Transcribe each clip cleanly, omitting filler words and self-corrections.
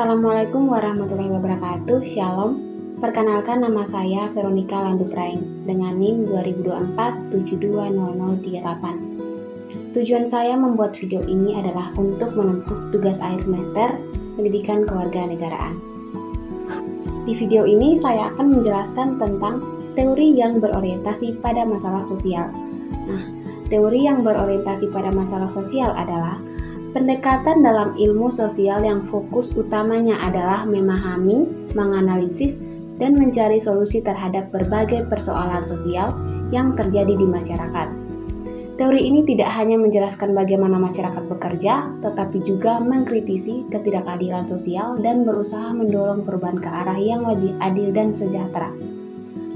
Assalamualaikum warahmatullahi wabarakatuh. Shalom. Perkenalkan, nama saya Veronica Landupraing dengan NIM 2024720038. Tujuan saya membuat video ini adalah untuk menempuh tugas akhir semester pendidikan kewarganegaraan. Di video ini saya akan menjelaskan tentang teori yang berorientasi pada masalah sosial. Teori yang berorientasi pada masalah sosial adalah pendekatan dalam ilmu sosial yang fokus utamanya adalah memahami, menganalisis, dan mencari solusi terhadap berbagai persoalan sosial yang terjadi di masyarakat. Teori ini tidak hanya menjelaskan bagaimana masyarakat bekerja, tetapi juga mengkritisi ketidakadilan sosial dan berusaha mendorong perubahan ke arah yang lebih adil dan sejahtera.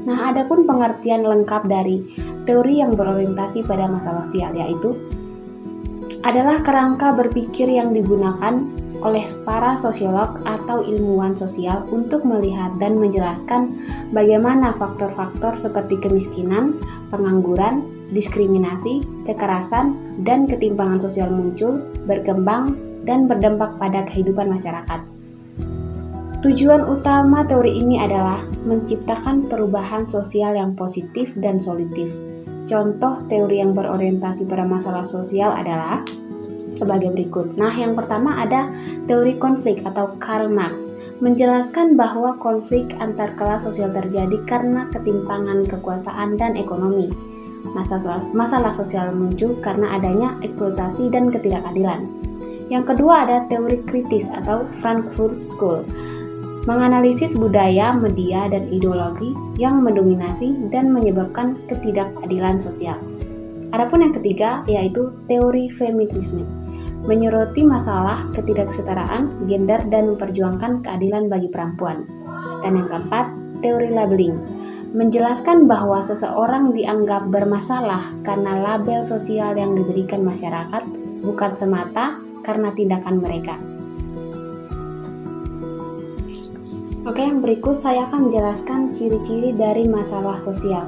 Adapun pengertian lengkap dari teori yang berorientasi pada masalah sosial yaitu adalah kerangka berpikir yang digunakan oleh para sosiolog atau ilmuwan sosial untuk melihat dan menjelaskan bagaimana faktor-faktor seperti kemiskinan, pengangguran, diskriminasi, kekerasan, dan ketimpangan sosial muncul, berkembang, dan berdampak pada kehidupan masyarakat. Tujuan utama teori ini adalah menciptakan perubahan sosial yang positif dan solutif. Contoh teori yang berorientasi pada masalah sosial adalah sebagai berikut. Yang pertama ada teori konflik atau Karl Marx, menjelaskan bahwa konflik antar kelas sosial terjadi karena ketimpangan kekuasaan dan ekonomi. Masalah sosial muncul karena adanya eksploitasi dan ketidakadilan. Yang kedua ada teori kritis atau Frankfurt School, menganalisis budaya, media, dan ideologi yang mendominasi dan menyebabkan ketidakadilan sosial. Adapun yang ketiga yaitu teori feminisme, menyoroti masalah ketidaksetaraan gender dan memperjuangkan keadilan bagi perempuan. Dan yang keempat, teori labeling, menjelaskan bahwa seseorang dianggap bermasalah karena label sosial yang diberikan masyarakat, bukan semata karena tindakan mereka. Yang berikut saya akan menjelaskan ciri-ciri dari masalah sosial.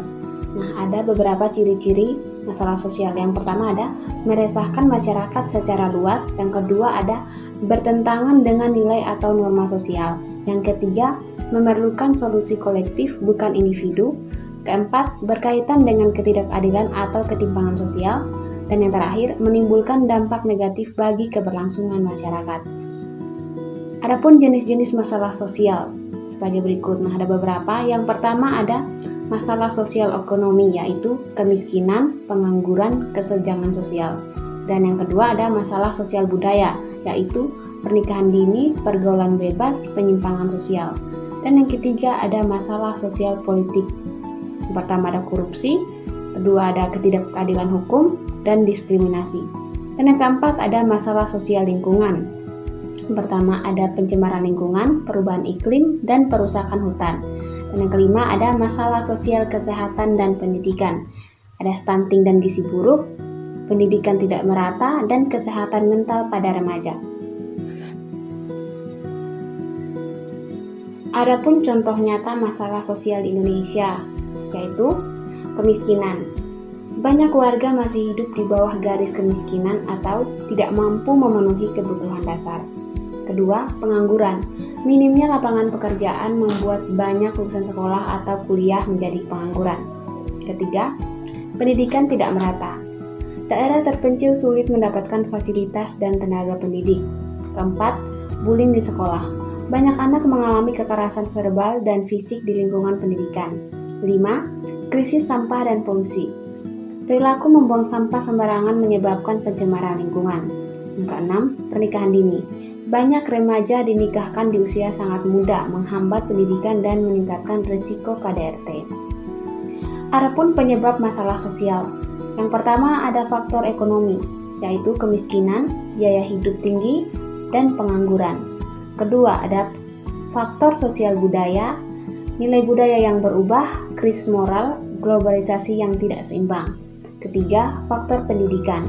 Ada beberapa ciri-ciri masalah sosial. Yang pertama ada meresahkan masyarakat secara luas. Yang kedua ada bertentangan dengan nilai atau norma sosial. Yang ketiga, memerlukan solusi kolektif bukan individu. Keempat, berkaitan dengan ketidakadilan atau ketimpangan sosial. Dan yang terakhir, menimbulkan dampak negatif bagi keberlangsungan masyarakat. Adapun jenis-jenis masalah sosial sebagai berikut. Ada beberapa. Yang pertama ada masalah sosial ekonomi, yaitu kemiskinan, pengangguran, kesenjangan sosial. Dan yang kedua ada masalah sosial budaya, yaitu pernikahan dini, pergaulan bebas, penyimpangan sosial. Dan yang ketiga ada masalah sosial politik. Yang pertama ada korupsi, kedua ada ketidakadilan hukum, dan diskriminasi. Dan yang keempat ada masalah sosial lingkungan. Yang pertama ada pencemaran lingkungan, perubahan iklim, dan perusakan hutan. Dan yang kelima ada masalah sosial kesehatan dan pendidikan. Ada stunting dan gizi buruk, pendidikan tidak merata, dan kesehatan mental pada remaja. Adapun contoh nyata masalah sosial di Indonesia, yaitu kemiskinan. Banyak warga masih hidup di bawah garis kemiskinan atau tidak mampu memenuhi kebutuhan dasar. Kedua, pengangguran. Minimnya lapangan pekerjaan membuat banyak lulusan sekolah atau kuliah menjadi pengangguran. Ketiga, pendidikan tidak merata. Daerah terpencil sulit mendapatkan fasilitas dan tenaga pendidik. Keempat, bullying di sekolah. Banyak anak mengalami kekerasan verbal dan fisik di lingkungan pendidikan. 5. Krisis sampah dan polusi. Perilaku membuang sampah sembarangan menyebabkan pencemaran lingkungan. Yang keenam, pernikahan dini. Banyak remaja dinikahkan di usia sangat muda, menghambat pendidikan dan meningkatkan risiko KDRT. Adapun penyebab masalah sosial. Yang pertama ada faktor ekonomi, yaitu kemiskinan, biaya hidup tinggi, dan pengangguran. Kedua ada faktor sosial budaya, nilai budaya yang berubah, krisis moral, globalisasi yang tidak seimbang. Ketiga, faktor pendidikan.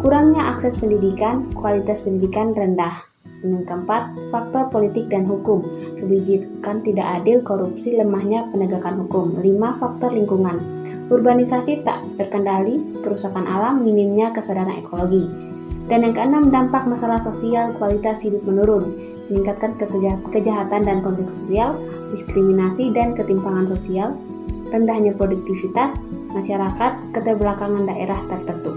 Kurangnya akses pendidikan, kualitas pendidikan rendah. Yang keempat, faktor politik dan hukum. Kebijakan tidak adil, korupsi, lemahnya penegakan hukum. 5. Faktor lingkungan. Urbanisasi tak terkendali, perusakan alam, minimnya kesadaran ekologi. Dan yang keenam, dampak masalah sosial, kualitas hidup menurun, meningkatkan kejahatan dan konflik sosial, diskriminasi dan ketimpangan sosial, rendahnya produktivitas masyarakat, keterbelakangan daerah tertentu.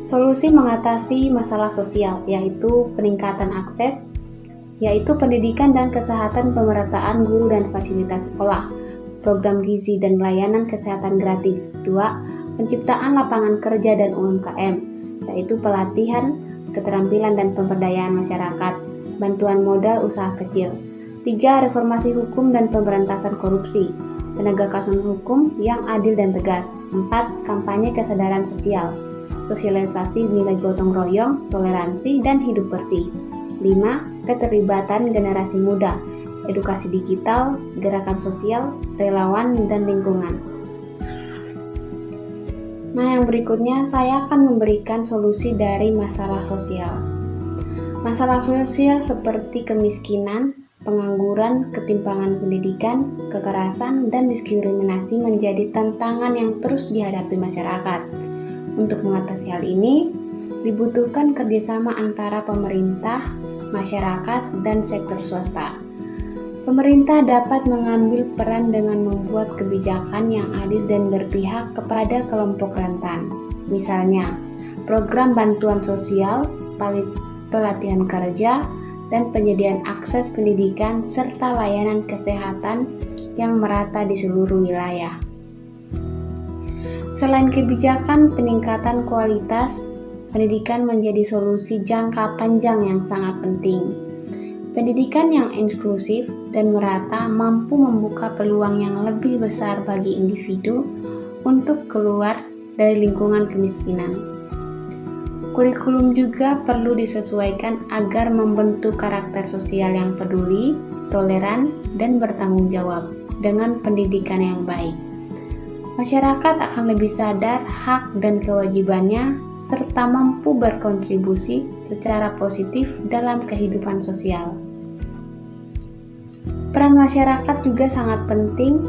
Solusi mengatasi masalah sosial yaitu peningkatan akses, yaitu pendidikan dan kesehatan, pemerataan guru dan fasilitas sekolah, program gizi dan layanan kesehatan gratis. 2. Penciptaan lapangan kerja dan UMKM, yaitu pelatihan, keterampilan dan pemberdayaan masyarakat, bantuan modal usaha kecil. 3. Reformasi hukum dan pemberantasan korupsi, penegakan hukum yang adil dan tegas. 4. Kampanye kesadaran sosial, sosialisasi nilai gotong royong, toleransi, dan hidup bersih. 5. Keterlibatan generasi muda, edukasi digital, gerakan sosial, relawan, dan lingkungan. Nah, yang berikutnya saya akan memberikan solusi dari masalah sosial. Masalah sosial seperti kemiskinan, pengangguran, ketimpangan pendidikan, kekerasan, dan diskriminasi menjadi tantangan yang terus dihadapi masyarakat. Untuk mengatasi hal ini, dibutuhkan kerjasama antara pemerintah, masyarakat, dan sektor swasta. Pemerintah dapat mengambil peran dengan membuat kebijakan yang adil dan berpihak kepada kelompok rentan. Misalnya, program bantuan sosial, pelatihan kerja, dan penyediaan akses pendidikan serta layanan kesehatan yang merata di seluruh wilayah. Selain kebijakan, peningkatan kualitas pendidikan menjadi solusi jangka panjang yang sangat penting. Pendidikan yang inklusif dan merata mampu membuka peluang yang lebih besar bagi individu untuk keluar dari lingkungan kemiskinan. Kurikulum juga perlu disesuaikan agar membentuk karakter sosial yang peduli, toleran, dan bertanggung jawab dengan pendidikan yang baik. Masyarakat akan lebih sadar hak dan kewajibannya serta mampu berkontribusi secara positif dalam kehidupan sosial. Peran masyarakat juga sangat penting.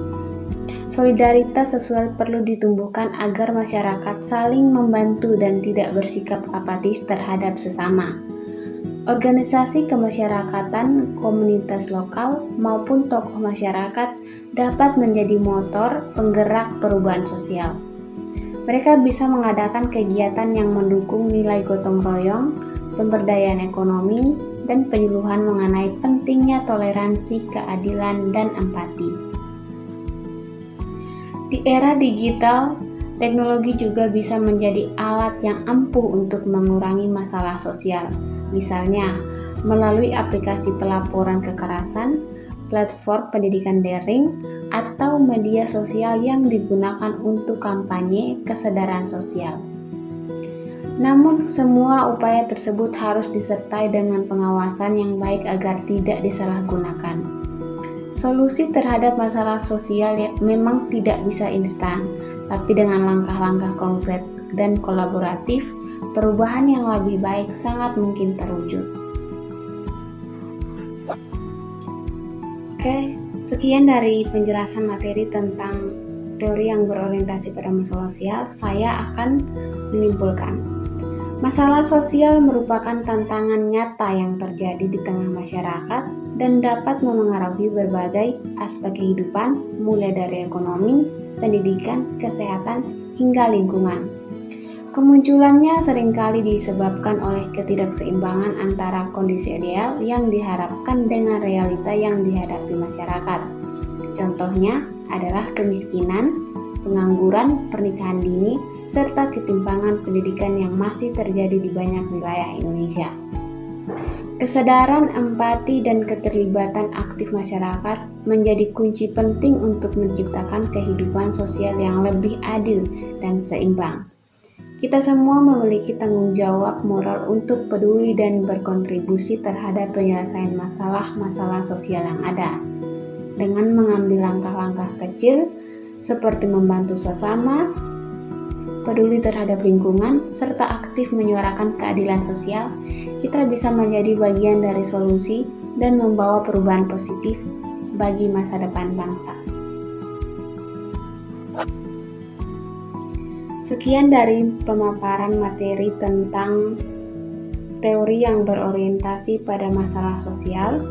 Solidaritas sosial perlu ditumbuhkan agar masyarakat saling membantu dan tidak bersikap apatis terhadap sesama. Organisasi kemasyarakatan, komunitas lokal, maupun tokoh masyarakat dapat menjadi motor penggerak perubahan sosial. Mereka bisa mengadakan kegiatan yang mendukung nilai gotong royong, pemberdayaan ekonomi, dan penyuluhan mengenai pentingnya toleransi, keadilan, dan empati. Di era digital, teknologi juga bisa menjadi alat yang ampuh untuk mengurangi masalah sosial. Misalnya, melalui aplikasi pelaporan kekerasan, platform pendidikan daring, atau media sosial yang digunakan untuk kampanye kesadaran sosial. Namun, semua upaya tersebut harus disertai dengan pengawasan yang baik agar tidak disalahgunakan. Solusi terhadap masalah sosial memang tidak bisa instan, tapi dengan langkah-langkah konkret dan kolaboratif, perubahan yang lebih baik sangat mungkin terwujud. Oke, sekian dari penjelasan materi tentang teori yang berorientasi pada masalah sosial. Saya akan menyimpulkan. Masalah sosial merupakan tantangan nyata yang terjadi di tengah masyarakat dan dapat memengaruhi berbagai aspek kehidupan, mulai dari ekonomi, pendidikan, kesehatan, hingga lingkungan. Kemunculannya seringkali disebabkan oleh ketidakseimbangan antara kondisi ideal yang diharapkan dengan realita yang dihadapi masyarakat. Contohnya adalah kemiskinan, pengangguran, pernikahan dini, serta ketimpangan pendidikan yang masih terjadi di banyak wilayah Indonesia. Kesadaran, empati, dan keterlibatan aktif masyarakat menjadi kunci penting untuk menciptakan kehidupan sosial yang lebih adil dan seimbang. Kita semua memiliki tanggung jawab moral untuk peduli dan berkontribusi terhadap penyelesaian masalah-masalah sosial yang ada. Dengan mengambil langkah-langkah kecil seperti membantu sesama, peduli terhadap lingkungan, serta aktif menyuarakan keadilan sosial, kita bisa menjadi bagian dari solusi dan membawa perubahan positif bagi masa depan bangsa. Sekian dari pemaparan materi tentang teori yang berorientasi pada masalah sosial.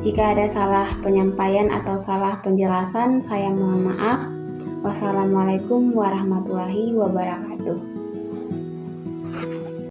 Jika ada salah penyampaian atau salah penjelasan, saya mohon maaf. Wassalamualaikum warahmatullahi wabarakatuh.